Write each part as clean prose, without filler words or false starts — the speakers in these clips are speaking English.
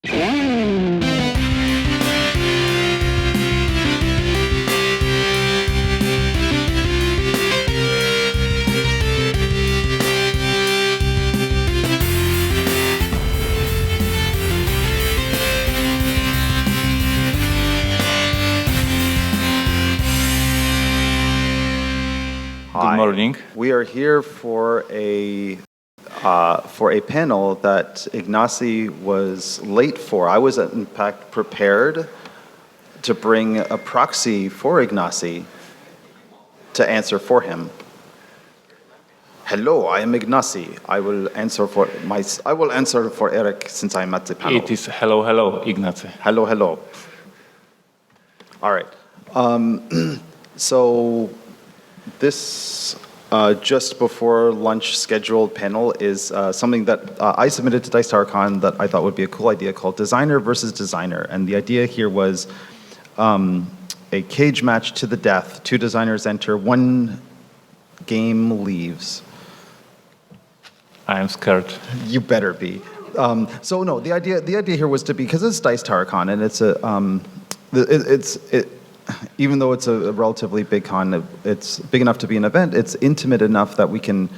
Good morning. We are here for a panel that Ignacy was late for. I was in fact prepared to bring a proxy for Ignacy to answer for him. Hello, I am Ignacy. I will answer for Eric since I'm at the panel. It is hello, Ignacy. Hello. All right. So this just before lunch scheduled panel is something that I submitted to Dice TowerCon that I thought would be a cool idea called Designer versus Designer. And the idea here was a cage match to the death. 2 designers enter, 1 game leaves. I am scared. You better be. So no, the idea here was to be, because it's Dice TowerCon and it's even though it's a relatively big con, it's big enough to be an event. It's intimate enough that we can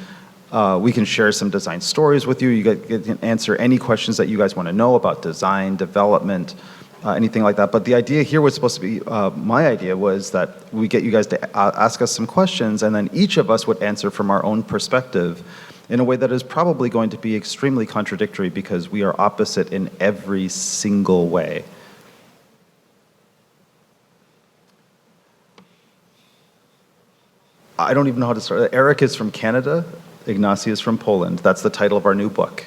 share some design stories with you. You can answer any questions that you guys want to know about design, development, anything like that. But the idea here was supposed to be, my idea was that we get you guys to ask us some questions, and then each of us would answer from our own perspective in a way that is probably going to be extremely contradictory because we are opposite in every single way. I don't even know how to start. Eric is from Canada. Ignacy is from Poland. That's the title of our new book.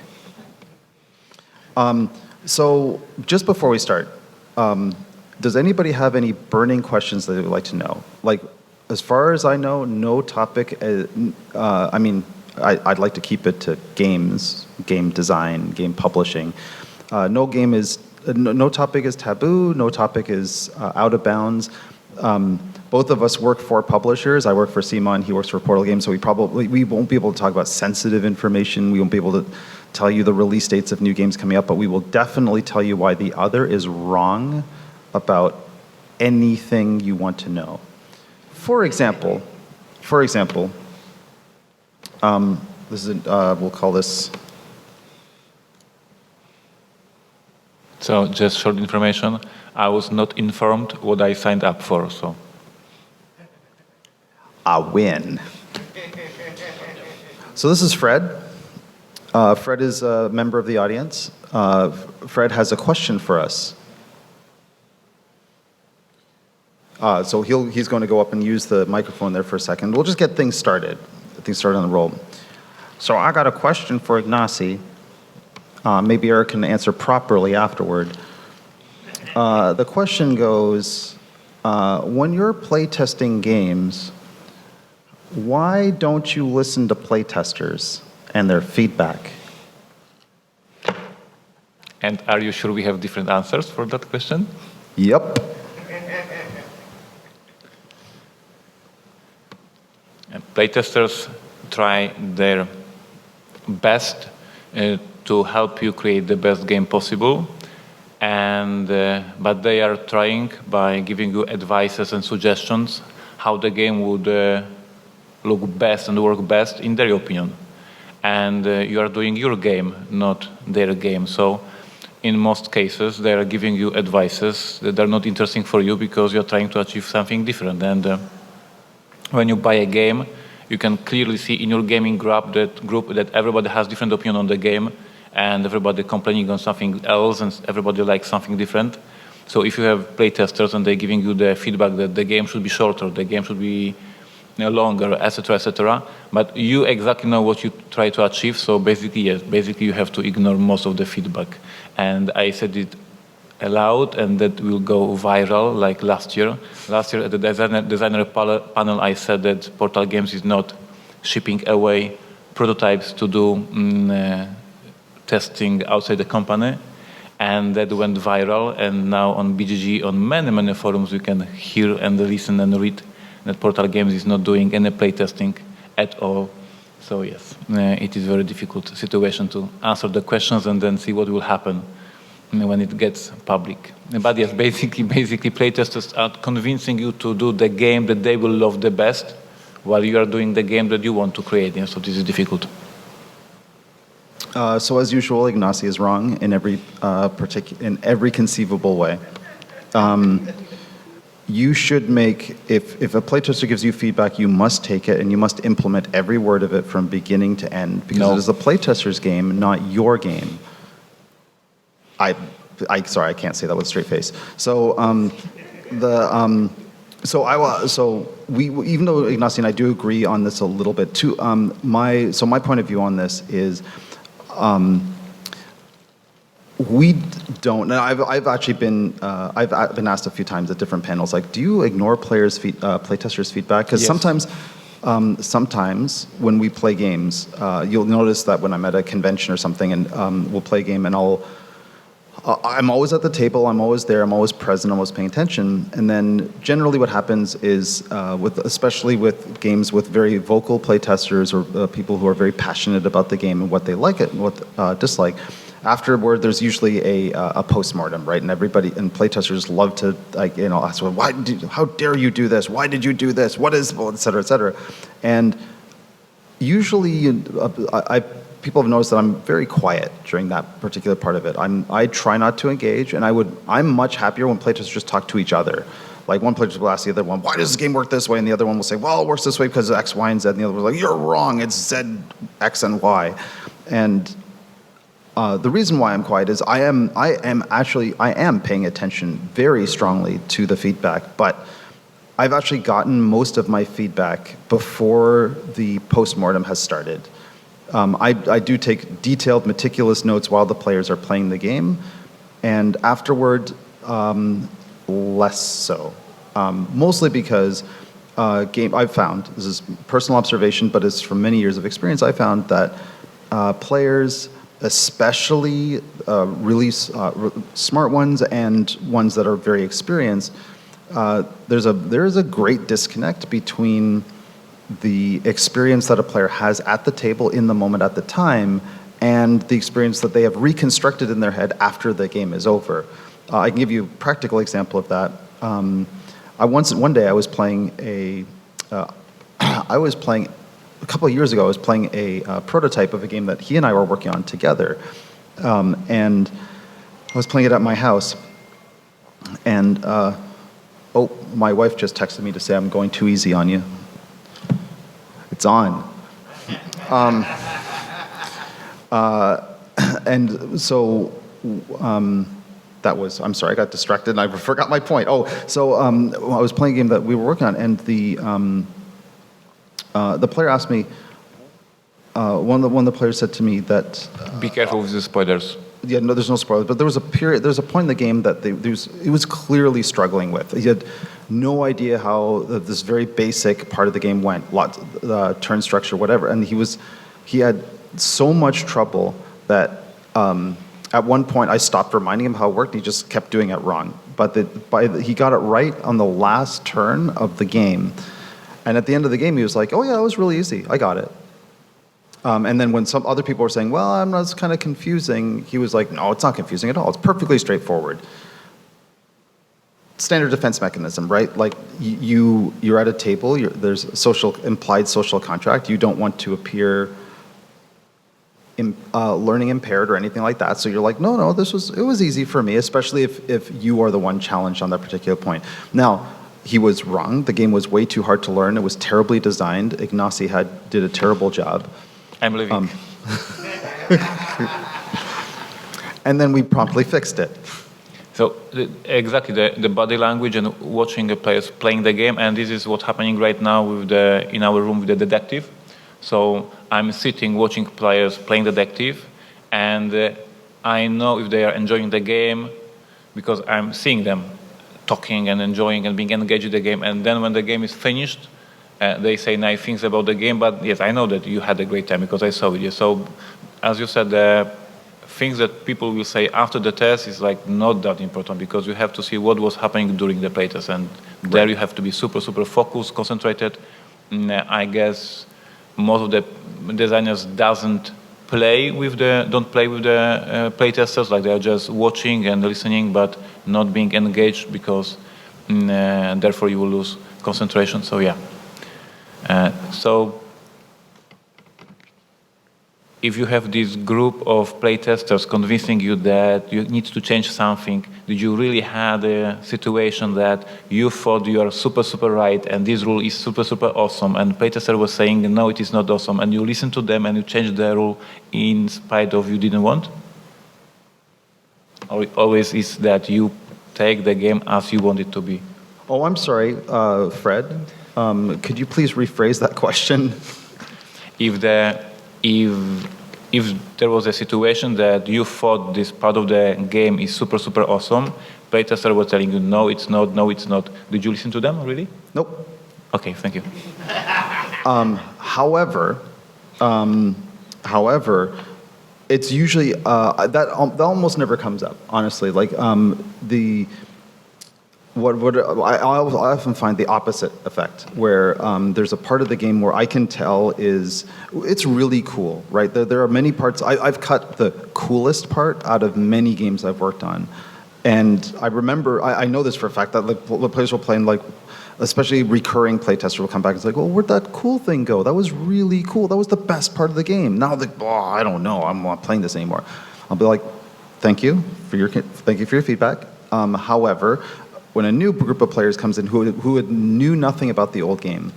So just before we start, does anybody have any burning questions that they would like to know? Like, as far as I know, no topic, I'd like to keep it to games, game design, game publishing. No topic is taboo, no topic is out of bounds. Both of us work for publishers. I work for Simon, he works for Portal Games, so we won't be able to talk about sensitive information. We won't be able to tell you the release dates of new games coming up, but we will definitely tell you why the other is wrong about anything you want to know. For example, this is we'll call this. So just short information. I was not informed what I signed up for, so. A win. So this is Fred. Fred is a member of the audience. Fred has a question for us. So he's going to go up and use the microphone there for a second. We'll just get things started on the roll. So I got a question for Ignacy. Maybe Eric can answer properly afterward. The question goes, when you're playtesting games, why don't you listen to playtesters and their feedback? And are you sure we have different answers for that question? Yep. And playtesters try their best to help you create the best game possible, but they are trying by giving you advices and suggestions how the game would look best and work best in their opinion. And you are doing your game, not their game. So in most cases, they are giving you advices that are not interesting for you because you're trying to achieve something different. And when you buy a game, you can clearly see in your gaming group that everybody has different opinion on the game, and everybody complaining on something else, and everybody likes something different. So if you have playtesters and they're giving you the feedback that the game should be shorter, the game should be longer, etc., but you exactly know what you try to achieve, so basically you have to ignore most of the feedback. And I said it aloud, and that will go viral, like last year. Last year at the designer panel, I said that Portal Games is not shipping away prototypes to do testing outside the company, and that went viral, and now on BGG, on many forums, you can hear and listen and read that Portal Games is not doing any playtesting at all. So yes, it is a very difficult situation to answer the questions and then see what will happen when it gets public. But yes, basically playtesters are convincing you to do the game that they will love the best, while you are doing the game that you want to create. And so this is difficult. So as usual, Ignacy is wrong in every conceivable way. You should make, if a playtester gives you feedback, you must take it and you must implement every word of it from beginning to end, because it is the playtester's game, not your game. Sorry, I can't say that with a straight face. So even though Ignacy and I do agree on this a little bit too, my point of view on this is, we don't. And I've actually been asked a few times at different panels, like, do you ignore playtesters' feedback? Because sometimes when we play games, you'll notice that when I'm at a convention or something and we'll play a game and I'm always at the table, I'm always there, I'm always present, I'm always paying attention. And then generally what happens is, especially with games with very vocal playtesters or people who are very passionate about the game and what they like it and what dislike, afterward there's usually a postmortem, right? And everybody and playtesters love to ask, well, how dare you do this? Why did you do this? What is, et cetera, et cetera. And usually people have noticed that I'm very quiet during that particular part of it. I try not to engage, and I'm much happier when playtesters just talk to each other. Like one playtester will ask the other one, why does this game work this way? And the other one will say, well, it works this way because of X, Y, and Z. And the other one will like, you're wrong, it's Z, X, and Y. And the reason why I'm quiet is I am paying attention very strongly to the feedback, but I've actually gotten most of my feedback before the postmortem has started. I do take detailed, meticulous notes while the players are playing the game, and afterward, less so. Mostly because I've found, this is personal observation, but it's from many years of experience, I found that players, especially really smart ones and ones that are very experienced, there is a great disconnect between the experience that a player has at the table in the moment at the time and the experience that they have reconstructed in their head after the game is over. I can give you a practical example of that. One day I was playing a couple of years ago, I was playing a prototype of a game that he and I were working on together. And I was playing it at my house. And, my wife just texted me to say I'm going too easy on you. It's on. And so that was, I'm sorry, I got distracted and I forgot my point. I was playing a game that we were working on, and the player asked me, one of the players said to me that... Be careful with the spoilers. Yeah, no, there's no spoilers, but there was a point in the game that it was clearly struggling with. He had no idea how this very basic part of the game went, turn structure, whatever, and he had so much trouble that at one point I stopped reminding him how it worked, and he just kept doing it wrong. But he got it right on the last turn of the game, and at the end of the game he was like, oh yeah, it was really easy, I got it. And then when some other people were saying, well, it's kind of confusing, he was like, no, it's not confusing at all. It's perfectly straightforward. Standard defense mechanism, right? Like you're at a table, there's implied social contract. You don't want to appear learning impaired or anything like that. So you're like, no, it was easy for me, especially if you are the one challenged on that particular point. Now, he was wrong. The game was way too hard to learn. It was terribly designed. Ignacy did a terrible job. I'm leaving. And then we promptly fixed it. So exactly the body language and watching the players playing the game, and this is what's happening right now in our room with the detective. So I'm sitting watching players playing detective, and I know if they are enjoying the game because I'm seeing them talking and enjoying and being engaged in the game. And then when the game is finished, they say nice things about the game, but yes, I know that you had a great time because I saw it. So, as you said, the things that people will say after the test is like not that important because you have to see what was happening during the playtest, and there you have to be super, super focused, concentrated. I guess most of the designers doesn't don't play with the playtesters, like they are just watching and listening, but not being engaged because therefore you will lose concentration. So yeah. So if you have this group of playtesters convincing you that you need to change something, did you really have a situation that you thought you are super, super right and this rule is super, super awesome, and playtester was saying, no, it is not awesome, and you listen to them and you change the rule in spite of you didn't want? Or it always is that you take the game as you want it to be? Oh, I'm sorry, Fred. Could you please rephrase that question? If there was a situation that you thought this part of the game is super, super awesome, playtester was telling you, no, it's not, no, it's not. Did you listen to them, really? Nope. Okay, thank you. However, it's usually, that almost never comes up, honestly. Like, I often find the opposite effect, where there's a part of the game where I can tell it's really cool, right? There are many parts. I've cut the coolest part out of many games I've worked on, and I remember I know this for a fact that the players will play, and like, especially recurring playtester will come back and say, "Well, where'd that cool thing go? That was really cool. That was the best part of the game." Now I don't know. I'm not playing this anymore. I'll be like, thank you for your feedback. However, when a new group of players comes in who knew nothing about the old game,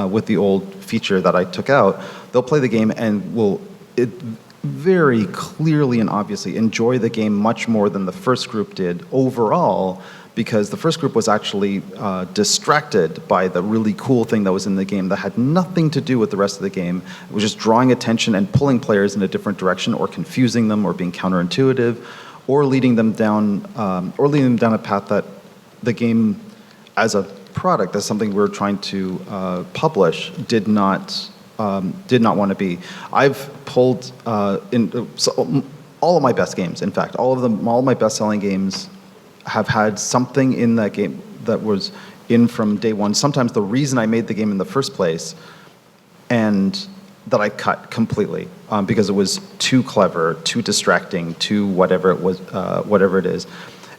with the old feature that I took out, they'll play the game and will very clearly and obviously enjoy the game much more than the first group did overall, because the first group was actually distracted by the really cool thing that was in the game that had nothing to do with the rest of the game. It was just drawing attention and pulling players in a different direction, or confusing them, or being counterintuitive, or leading them down a path that the game as a product, as something we're trying to publish, did not want to be. I've pulled all of my best games, in fact, all of my best-selling games have had something in that game that was in from day one. Sometimes the reason I made the game in the first place, and that I cut completely because it was too clever, too distracting, too whatever it was, whatever it is.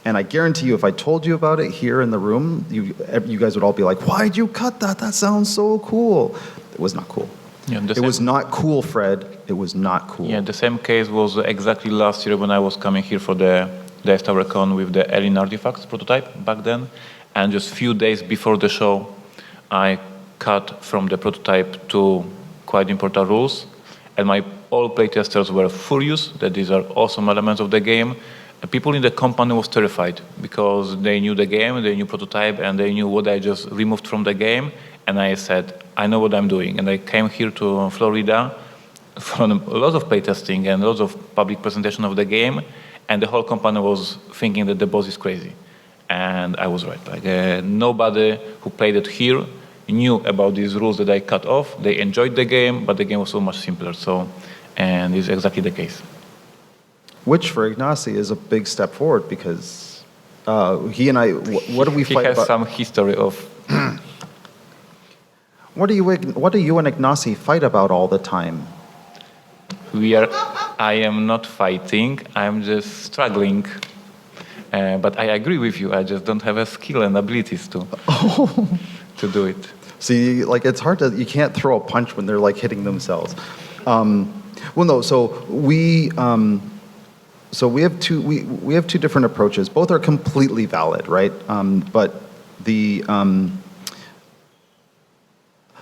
And I guarantee you, if I told you about it here in the room, you guys would all be like, "Why'd you cut that? That sounds so cool." It was not cool. Yeah, it was not cool, Fred. It was not cool. Yeah, the same case was exactly last year when I was coming here for the Dice Tower Con with the Alien Artifacts prototype back then. And just a few days before the show, I cut from the prototype two quite important rules. And all playtesters were furious that these are awesome elements of the game. People in the company was terrified because they knew the game, they knew prototype, and they knew what I just removed from the game. And I said, I know what I'm doing. And I came here to Florida for a lot of playtesting and lots of public presentation of the game. And the whole company was thinking that the boss is crazy. And I was right. Like, nobody who played it here knew about these rules that I cut off. They enjoyed the game, but the game was so much simpler. And it's exactly the case. Which for Ignacy is a big step forward, because he and I, what do we fight about? He has some history of... What do you and Ignacy fight about all the time? I am not fighting, I'm just struggling. But I agree with you, I just don't have a skill and abilities to do it. See, like, it's hard you can't throw a punch when they're like hitting themselves. Well, no, so we have two different approaches. Both are completely valid, right? But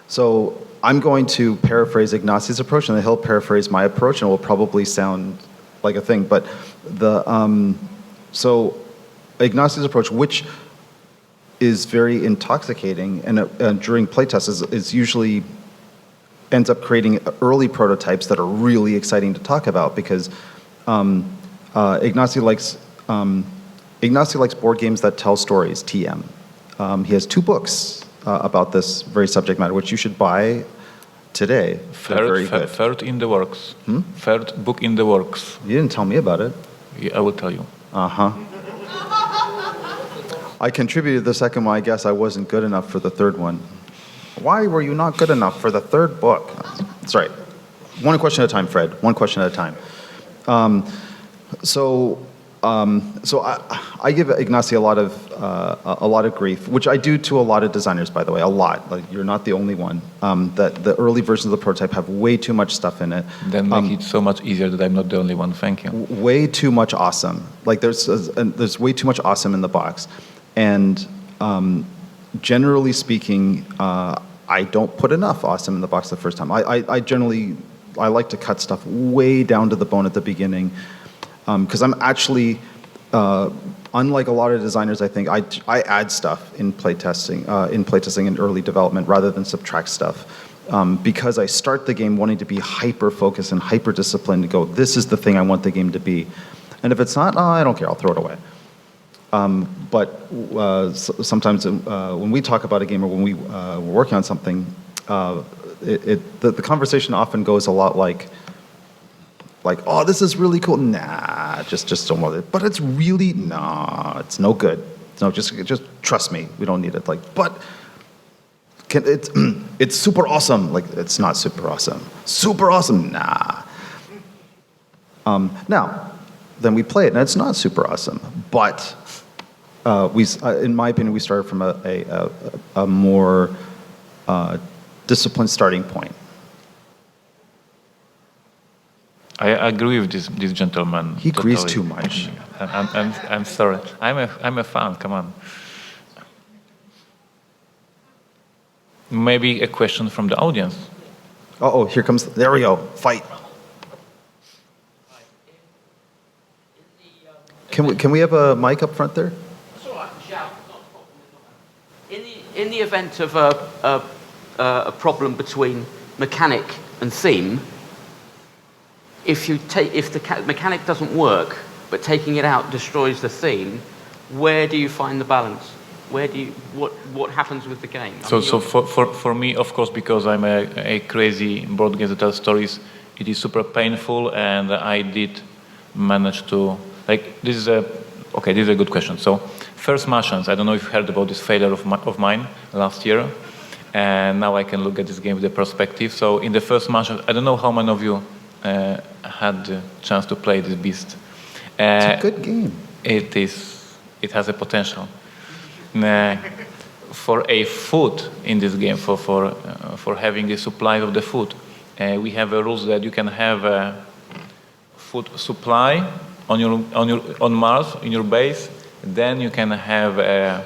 so I'm going to paraphrase Ignacy's approach, and then he'll paraphrase my approach, and it will probably sound like a thing. But so Ignacy's approach, which is very intoxicating, and during playtests is usually ends up creating early prototypes that are really exciting to talk about, because Ignacy likes board games that tell stories, TM. He has 2 books about this very subject matter, which you should buy today. Third in the works. Third book in the works. You didn't tell me about it. Yeah, I will tell you. Uh-huh. I contributed the second one. I guess I wasn't good enough for the third one. Why were you not good enough for the third book? That's right. one question at a time, Fred. One question at a time. So I give Ignacy a lot of grief, which I do to a lot of designers, by the way, a lot. Like, you're not the only one. That the early versions of the prototype have way too much stuff in it. Then make it so much easier that I'm not the only one. Thank you. Way too much awesome. Like, there's way too much awesome in the box, and generally speaking, I don't put enough awesome in the box the first time. I generally like to cut stuff way down to the bone at the beginning. Because I'm actually, unlike a lot of designers, I think I add stuff in playtesting and early development rather than subtract stuff, because I start the game wanting to be hyper focused and hyper disciplined to go, this is the thing I want the game to be, and if it's not, I don't care, I'll throw it away. But sometimes when we talk about a game or when we're working on something, the conversation often goes a lot like, oh, this is really cool. Nah, just don't want it. But it's really, nah, it's no good. No, just trust me. We don't need it. Like, but it's super awesome. Like, it's not super awesome. Super awesome, nah. Now, then we play it, and it's not super awesome. But in my opinion, we started from a more disciplined starting point. I agree with this gentleman. He agrees too much. I'm sorry. I'm a fan. Come on. Maybe a question from the audience. Oh, here comes. There we go. Fight. Can we have a mic up front there? Sure, I can shout. Not a problem. In the event of a problem between mechanic and theme, if the mechanic doesn't work, but taking it out destroys the theme, where do you find the balance? What happens with the game? So for me, of course, because I'm a crazy board game that tells stories, it is super painful, and I did manage to, like, this is a good question. So first Martians, I don't know if you heard about this failure of mine last year, and now I can look at this game with a perspective. So in the first Martians, I don't know how many of you had the chance to play this beast. It's a good game. It is. It has a potential. For a food in this game, for having the supply of the food, we have a rules that you can have a food supply on Mars in your base. Then you can have a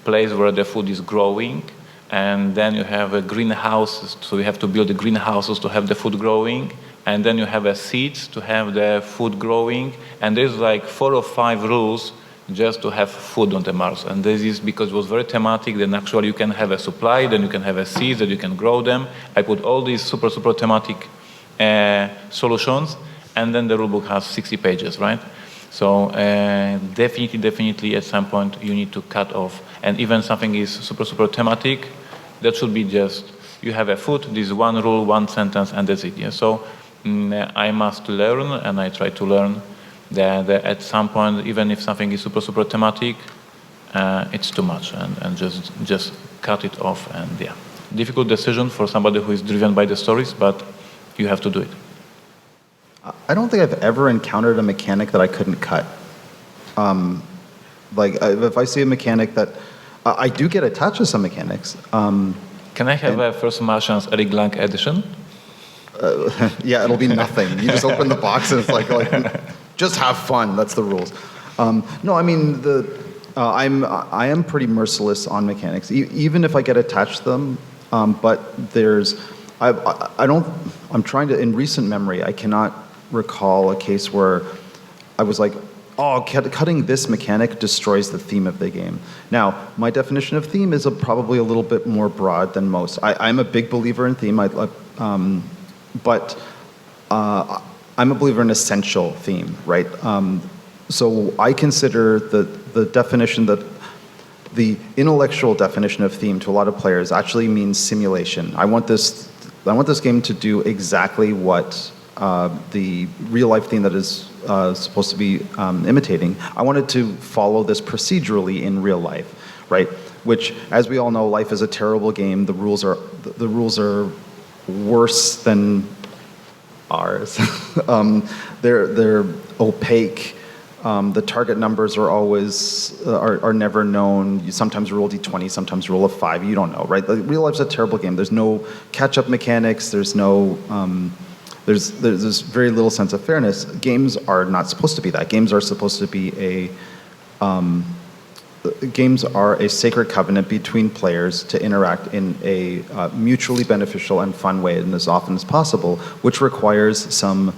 place where the food is growing, and then you have a greenhouses. So you have to build the greenhouses to have the food growing. And then you have seeds to have the food growing, and there's like 4 or 5 rules just to have food on the Mars. And this is because it was very thematic. Then actually you can have a supply, then you can have a seeds that you can grow them. I put all these super thematic solutions, and then the rulebook has 60 pages, right? So definitely at some point you need to cut off. And even something is super thematic, that should be just, you have a food, this is one rule, one sentence, and that's it. Yeah? So I must learn, and I try to learn that at some point, even if something is super thematic, it's too much, and just cut it off. And yeah, difficult decision for somebody who is driven by the stories, but you have to do it. I don't think I've ever encountered a mechanic that I couldn't cut. If I see a mechanic that I do get attached to some mechanics. Can I have a First Martians Eric Lang edition? Yeah, it'll be nothing. You just open the box and it's like just have fun. That's the rules. No, I mean I am pretty merciless on mechanics, even if I get attached to them. But I'm trying to, in recent memory, I cannot recall a case where I was like, oh, cutting this mechanic destroys the theme of the game. Now, my definition of theme is probably a little bit more broad than most. I'm a big believer in theme, but I'm a believer in essential theme, right? So I consider the definition that the intellectual definition of theme to a lot of players actually means simulation. I want this game to do exactly what the real life theme that is supposed to be imitating. I wanted to follow this procedurally in real life, right? Which, as we all know, life is a terrible game. The rules are worse than R's. They're opaque. The target numbers are always are never known. You sometimes roll d20, sometimes roll a 5. You don't know, right? Like, real life's a terrible game. There's no catch-up mechanics. There's no there's very little sense of fairness. Games are not supposed to be that. Games are supposed to be games are a sacred covenant between players to interact in a mutually beneficial and fun way, and as often as possible, which requires some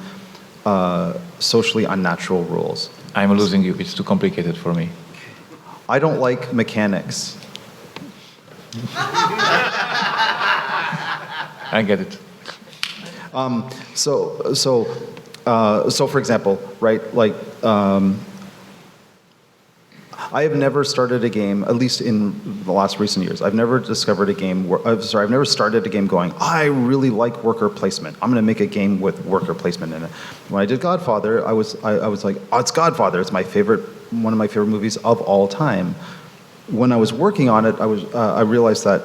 socially unnatural rules. I'm losing you. It's too complicated for me. I don't like mechanics. I get it. So for example, right, like, I have never started a game, at least in the last recent years, I've never discovered a game where, I've never started a game going, I really like worker placement. I'm going to make a game with worker placement in it. When I did Godfather, I was like, oh, it's Godfather. It's my favorite, one of my favorite movies of all time. When I was working on it, I realized that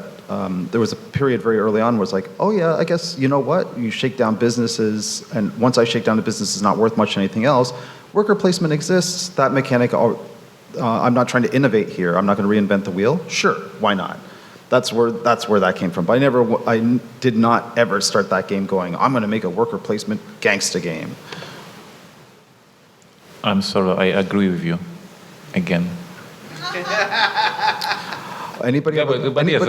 there was a period very early on where it's like, oh yeah, I guess, you know what? You shake down businesses, and once I shake down a business, it's not worth much to anything else. Worker placement exists. That mechanic, I'm not trying to innovate here. I'm not going to reinvent the wheel. Sure, why not? That's where that came from. But I did not ever start that game going, I'm going to make a worker placement gangsta game. I'm sorry, I agree with you. Again. Anybody? Yeah, but yes,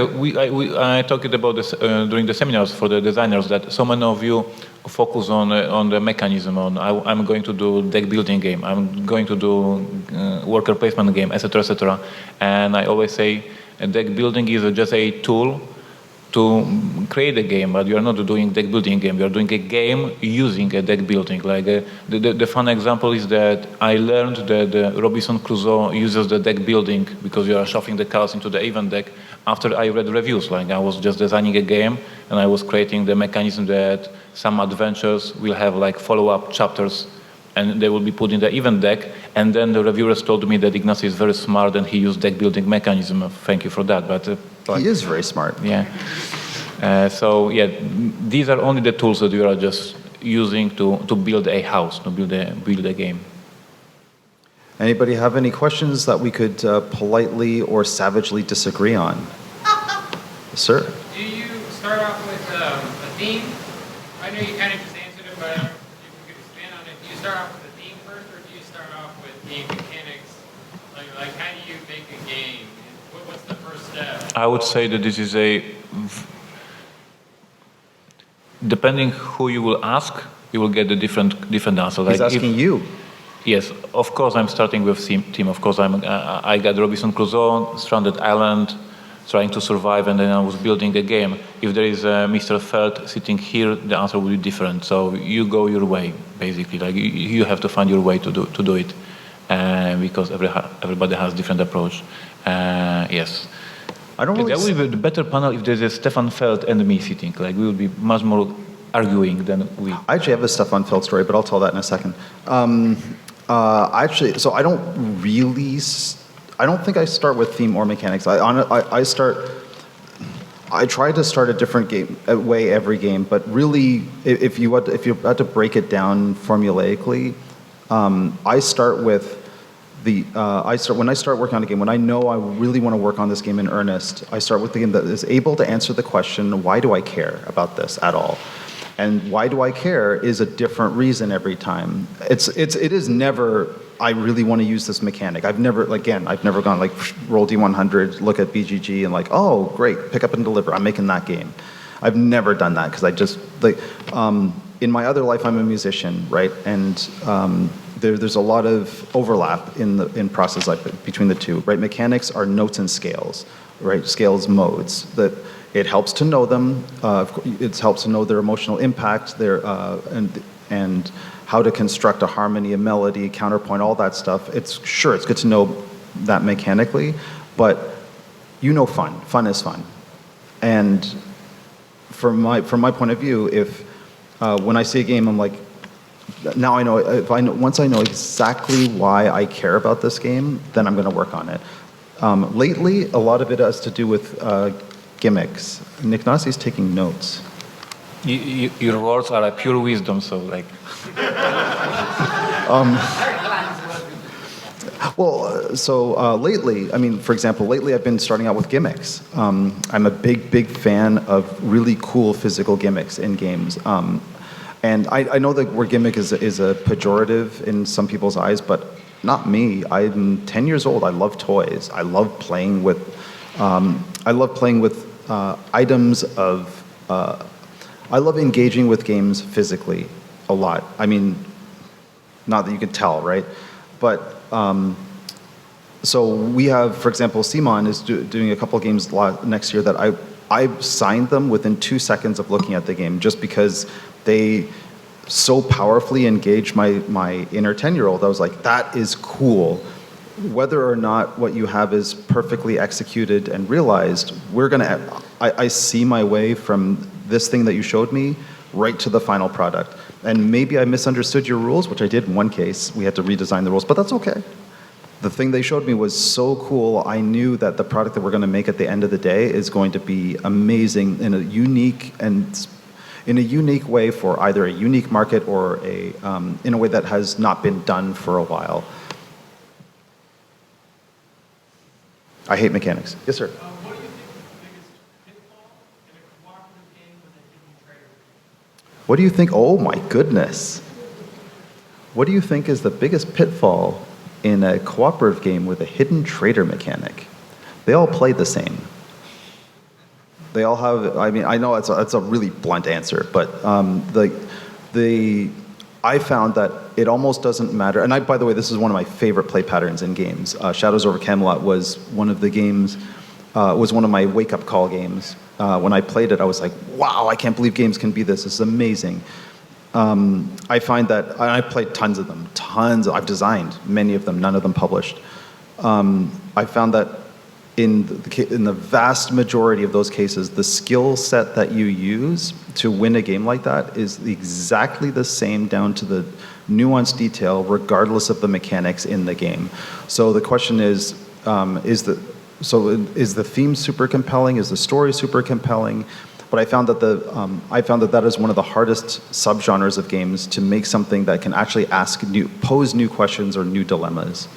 I talked about this during the seminars for the designers, that so many of you focus on the mechanism. I'm going to do deck building game. I'm going to do worker placement game, etc., etc. And I always say, deck building is just a tool to create a game, but you are not doing deck building game. You are doing a game using a deck building. Like the fun example is that I learned that Robinson Crusoe uses the deck building because you are shuffling the cards into the event deck after I read reviews. Like, I was just designing a game and I was creating the mechanism that some adventures will have like follow-up chapters and they will be put in the event deck. And then the reviewers told me that Ignacy is very smart and he used deck building mechanism. Thank you for that. But he is very smart. Yeah. So yeah, these are only the tools that you are just using to build a house, to build a game. Anybody have any questions that we could politely or savagely disagree on? Yes, sir. Do you start off with a theme? I know you kind of just answered it, but if you could expand on it, do you start off with a theme first, or do you start off with game mechanics? Like how do you make a game? What's the first step? I would say that this is depending who you will ask, you will get a different answer. He's asking you. Yes, of course I'm starting with team. Of course I got Robinson Crusoe, stranded island, trying to survive, and then I was building a game. If there is Mr. Feld sitting here, the answer will be different. So you go your way, basically. Like you have to find your way to do it, because everybody has different approach. Yes. I don't really. That will be the better panel if there's a Stefan Feld and me sitting. Like we will be much more arguing than we. I actually have a Stefan Feld story, but I'll tell that in a second. So I don't really. I don't think I start with theme or mechanics. I try to start a different way every game, but really, if you had to break it down formulaically, I start with when I start working on a game, when I know I really want to work on this game in earnest, I start with the game that is able to answer the question, why do I care about this at all? And why do I care is a different reason every time. It is never, I really want to use this mechanic. I've never gone like roll D100, look at BGG and like, oh great, pick up and deliver, I'm making that game. I've never done that because I just, in my other life I'm a musician, right? And there's a lot of overlap in process between the two, right? Mechanics are notes and scales, right? Scales, modes, that it helps to know them. It helps to know their emotional impact, and how to construct a harmony, a melody, counterpoint, all that stuff. It's good to know that mechanically, but fun is fun. And from my point of view, if when I see a game, I'm like, now I know. Once I know exactly why I care about this game, then I'm going to work on it. Lately, a lot of it has to do with gimmicks. Ignacy's taking notes. Your words are a pure wisdom, so like. Well, lately, I mean, for example, lately I've been starting out with gimmicks. I'm a big fan of really cool physical gimmicks in games. And I know the word gimmick is a pejorative in some people's eyes, but not me. I'm 10 years old. I love toys. I love playing with items of. I love engaging with games physically a lot. I mean, not that you can tell, right? But so we have, for example, Simon is doing a couple of games next year that I signed them within 2 seconds of looking at the game, just because they so powerfully engage my inner 10-year-old. I was like, that is cool. Whether or not what you have is perfectly executed and realized, I see my way from this thing that you showed me right to the final product. And maybe I misunderstood your rules, which I did in one case. We had to redesign the rules, but that's okay. The thing they showed me was so cool. I knew that the product that we're going to make at the end of the day is going to be amazing in a unique way for either a unique market or in a way that has not been done for a while. I hate mechanics. Yes, sir. What do you think is the biggest pitfall in a cooperative game with a hidden traitor? What do you think? Oh my goodness. What do you think is the biggest pitfall in a cooperative game with a hidden traitor mechanic? They all play the same. They all have, I mean, I know it's a really blunt answer, but I found that it almost doesn't matter. And by the way, this is one of my favorite play patterns in games. Shadows over Camelot was one of the games, was one of my wake-up call games. When I played it, I was like, wow, I can't believe games can be this. This is amazing. I find that, I played tons of them, I've designed many of them, none of them published. I found that in the vast majority of those cases, the skill set that you use to win a game like that is exactly the same down to the nuanced detail, regardless of the mechanics in the game. So the question is the theme super compelling? Is the story super compelling? But I found that that is one of the hardest subgenres of games, to make something that can actually pose new questions or new dilemmas.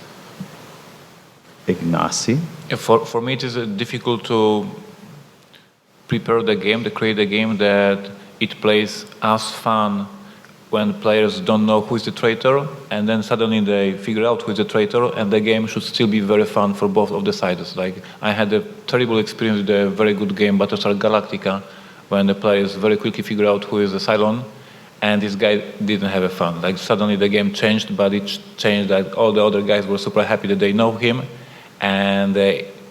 Ignacy? For me, it is difficult to prepare the game, to create a game that it plays as fun when players don't know who is the traitor, and then suddenly they figure out who is the traitor, and the game should still be very fun for both of the sides. Like, I had a terrible experience with a very good game, Battlestar Galactica, when the players very quickly figure out who is the Cylon, and this guy didn't have a fun. Like, suddenly the game changed, but it changed that all the other guys were super happy that they know him, and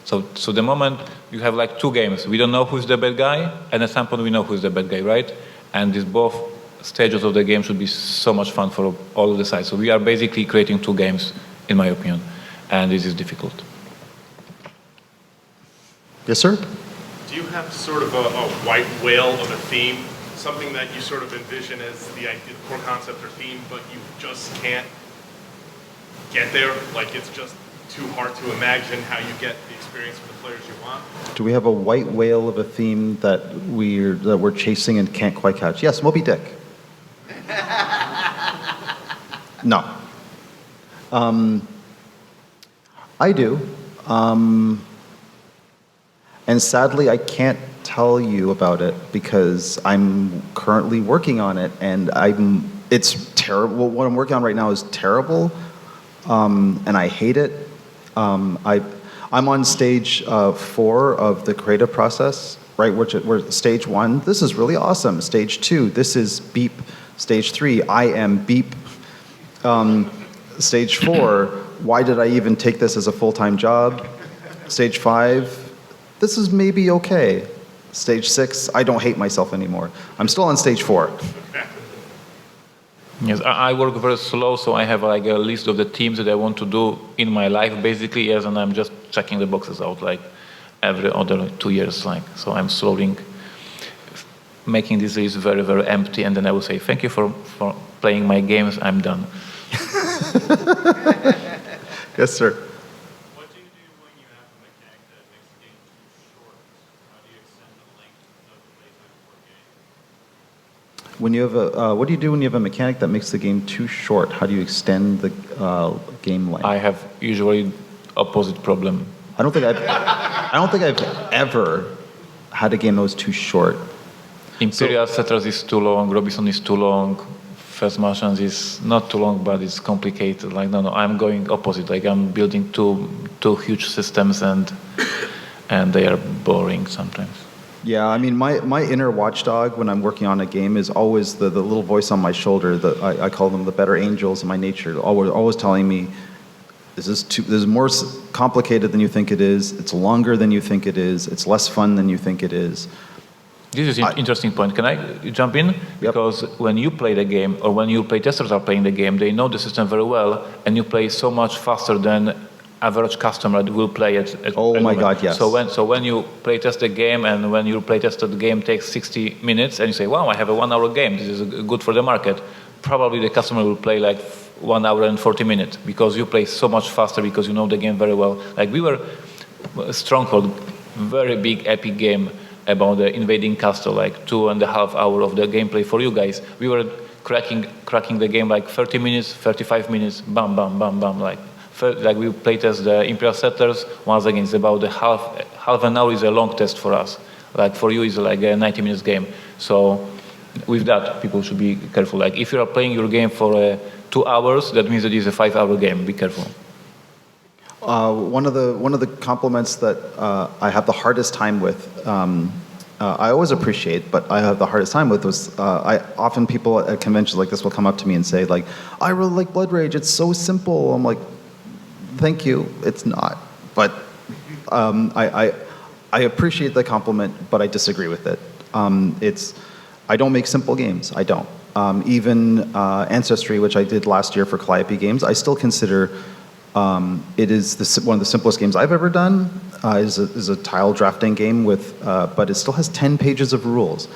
so the moment you have like two games, we don't know who's the bad guy, and at some point we know who's the bad guy, right? And these both stages of the game should be so much fun for all of the sides. So we are basically creating two games, in my opinion, and this is difficult. Yes, sir? Do you have sort of a white whale of a theme, something that you sort of envision as the idea, the core concept or theme, but you just can't get there? Like, it's just too hard to imagine how you get the experience for the players you want? Do we have a white whale of a theme that we're chasing and can't quite catch? Yes, Moby Dick. No. I do. And sadly, I can't tell you about it because I'm currently working on it, and it's terrible. What I'm working on right now is terrible, and I hate it. I'm on stage 4 of the creative process, right? We're stage 1. This is really awesome. Stage 2. This is beep. Stage 3. I am beep. Stage 4. Why did I even take this as a full-time job? Stage 5. This is maybe okay. Stage 6. I don't hate myself anymore. I'm still on stage 4. Yes, I work very slow, so I have like a list of the themes that I want to do in my life, basically, yes, and I'm just checking the boxes out like every other 2 years, like, so I'm slowly making this list very, very empty, and then I will say, thank you for playing my games, I'm done. Yes, sir. What do you do when you have a mechanic that makes the game too short? How do you extend the length of the playtime for a game? When you have what do you do when you have a mechanic that makes the game too short? How do you extend the game length? I have usually opposite problem. I don't think I've ever had a game that was too short. Imperial Settlers is too long, Robinson is too long, First Martians is not too long, but it's complicated. Like, no, I'm going opposite. Like, I'm building two huge systems, and they are boring sometimes. Yeah, I mean, my inner watchdog when I'm working on a game is always the little voice on my shoulder. That I call them the better angels in my nature. Always telling me, this is more complicated than you think it is. It's longer than you think it is. It's less fun than you think it is. This is an interesting point. Can I jump in? Yep. Because when you play the game, or when your playtesters are playing the game, they know the system very well, and you play so much faster than average customer that will play it. Oh my God, yes. So when you playtest the game, and when your playtested game takes 60 minutes, and you say, wow, I have a 1 hour game, this is good for the market, probably the customer will play like 1 hour and 40 minutes, because you play so much faster, because you know the game very well. Like, we were Stronghold, very big epic game about the invading castle, like 2.5 hours of the gameplay for you guys. We were cracking the game like 30 minutes, 35 minutes, bam, bam, bam, bam. Like we playtest the Imperial Settlers. Once again, it's about the half an hour is a long test for us. Like, for you, it's like a 90 minutes game. So with that, people should be careful. Like, if you are playing your game for 2 hours, that means it is a 5 hour game. Be careful. One of the compliments that I have the hardest time with, I always appreciate, but I have the hardest time with was, often people at conventions like this will come up to me and say, like, I really like Blood Rage, it's so simple. I'm like, thank you, it's not. But I appreciate the compliment, but I disagree with it. I don't make simple games, I don't. Even Ancestry, which I did last year for Calliope Games, I still consider it is one of the simplest games I've ever done. Is a tile drafting game with, but it still has 10 pages of rules.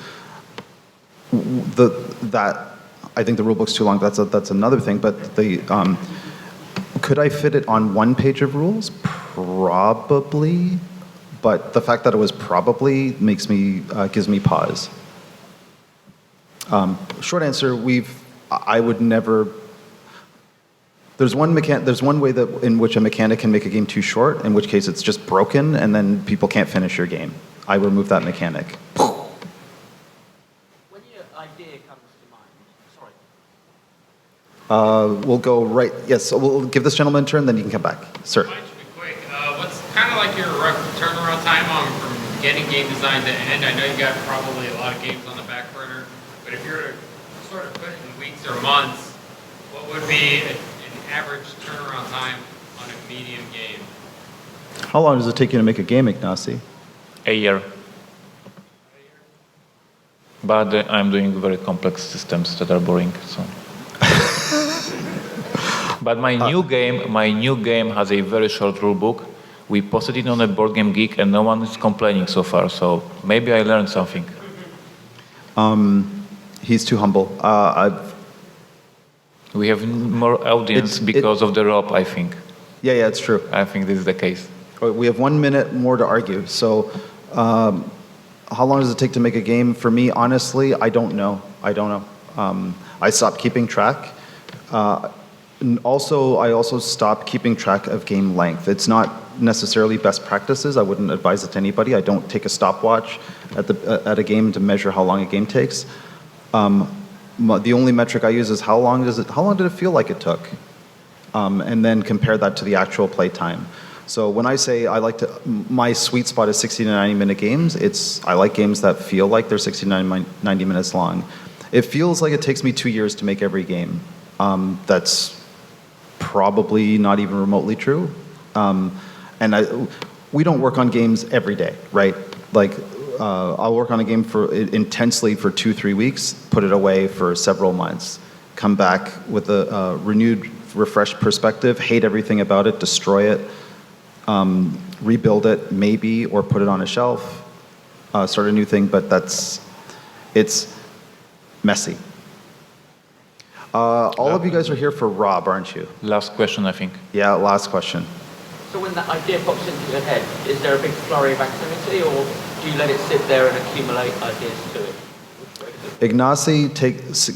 I think the rule book's too long. That's another thing. But could I fit it on 1 page of rules? Probably. But the fact that it was probably gives me pause. Short answer: I would never. There's one way in which a mechanic can make a game too short, in which case it's just broken, and then people can't finish your game. I remove that mechanic. When your idea comes to mind, sorry. We'll go right. Yes, so we'll give this gentleman a turn, then you can come back, sir. Mine should be quick. What's kind of like your rough turnaround time from getting game design to end? I know you got probably a lot of games on the back burner, but if you're to sort of put it in weeks or months, what would be an average turnaround time on a medium game? How long does it take you to make a game, Ignacy? A year. But I'm doing very complex systems that are boring. So. But my new game has a very short rule book. We posted it on a Board Game Geek, and no one is complaining so far. So maybe I learned something. He's too humble. We have more audience because of the rope, I think. Yeah, it's true. I think this is the case. We have 1 minute more to argue. So, how long does it take to make a game? For me, honestly, I don't know. I stopped keeping track. I also stopped keeping track of game length. It's not necessarily best practices. I wouldn't advise it to anybody. I don't take a stopwatch at a game to measure how long a game takes. The only metric I use is how long did it feel like it took? And then compare that to the actual play time. So when I say my sweet spot is 60 to 90 minute games, I like games that feel like they're 60 to 90 minutes long. It feels like it takes me 2 years to make every game. That's probably not even remotely true. We don't work on games every day, right? Like, I'll work on a game intensely for 2-3 weeks, put it away for several months, come back with a renewed, refreshed perspective, hate everything about it, destroy it, rebuild it maybe, or put it on a shelf, start a new thing, but it's messy. All of you guys are here for Rob, aren't you? Last question, I think. Yeah, last question. So when that idea pops into your head, is there a big flurry of activity, or do you let it sit there and accumulate ideas to it? Which way does it Ignacy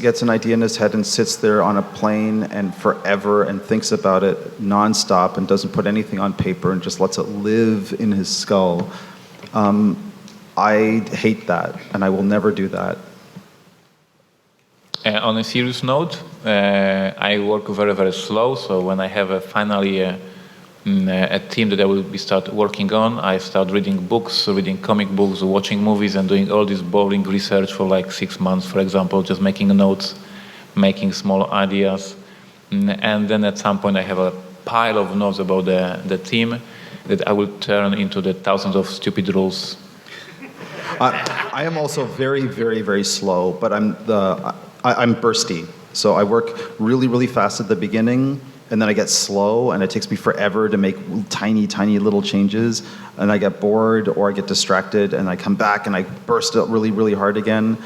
gets an idea in his head and sits there on a plane and forever and thinks about it nonstop and doesn't put anything on paper and just lets it live in his skull. I hate that, and I will never do that. On a serious note, I work very, very slow. So when I have finally a team that I will start working on, I start reading books, reading comic books, watching movies, and doing all this boring research for like 6 months, for example, just making notes, making small ideas. And then at some point I have a pile of notes about the team that I will turn into the thousands of stupid rules. I am also very, very, very slow, but I'm bursty. So I work really, really fast at the beginning, and then I get slow, and it takes me forever to make tiny, tiny little changes, and I get bored or I get distracted, and I come back and I burst it really, really hard again,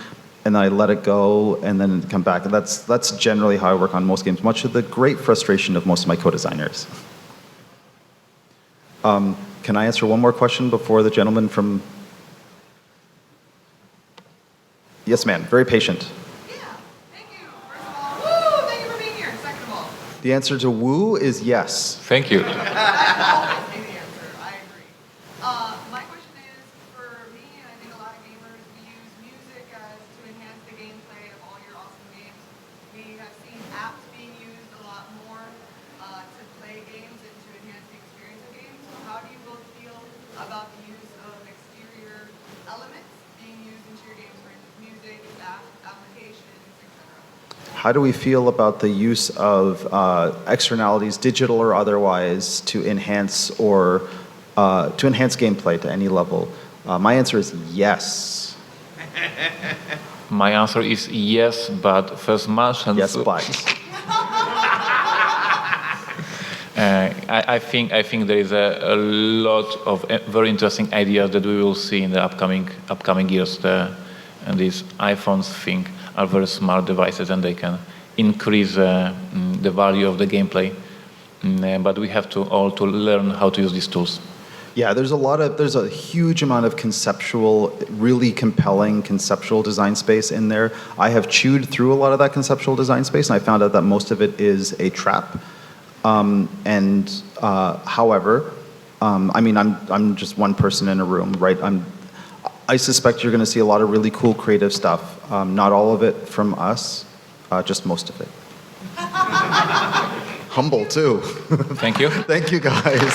and then I let it go, and then come back. And that's generally how I work on most games, much to the great frustration of most of my co-designers. Can I answer one more question before the gentleman from... Yes, ma'am. Very patient. Yeah, thank you. First of all, woo, thank you for being here. Second of all, The answer to woo is yes. Thank you. always be the answer. I agree. My question is, for me, and I think a lot of gamers, we use music to enhance the gameplay of all your awesome games. We have seen apps being used a lot more to play games and to enhance the experience of games. So how do you both feel about the use of exterior elements being used into your games, for instance, music, applications, etc.? How do we feel about the use of externalities, digital or otherwise, to enhance gameplay to any level? My answer is yes. My answer is yes, but first Martians. Yes, but. I think there is a lot of very interesting ideas that we will see in the upcoming years. And these iPhones are very smart devices, and they can increase the value of the gameplay. But we have to learn how to use these tools. Yeah, there's a huge amount of really compelling conceptual design space in there. I have chewed through a lot of that conceptual design space, and I found out that most of it is a trap. However, I mean, I'm just one person in a room, right? I suspect you're going to see a lot of really cool creative stuff. Not all of it from us, just most of it. Humble too. Thank you. Thank you, guys.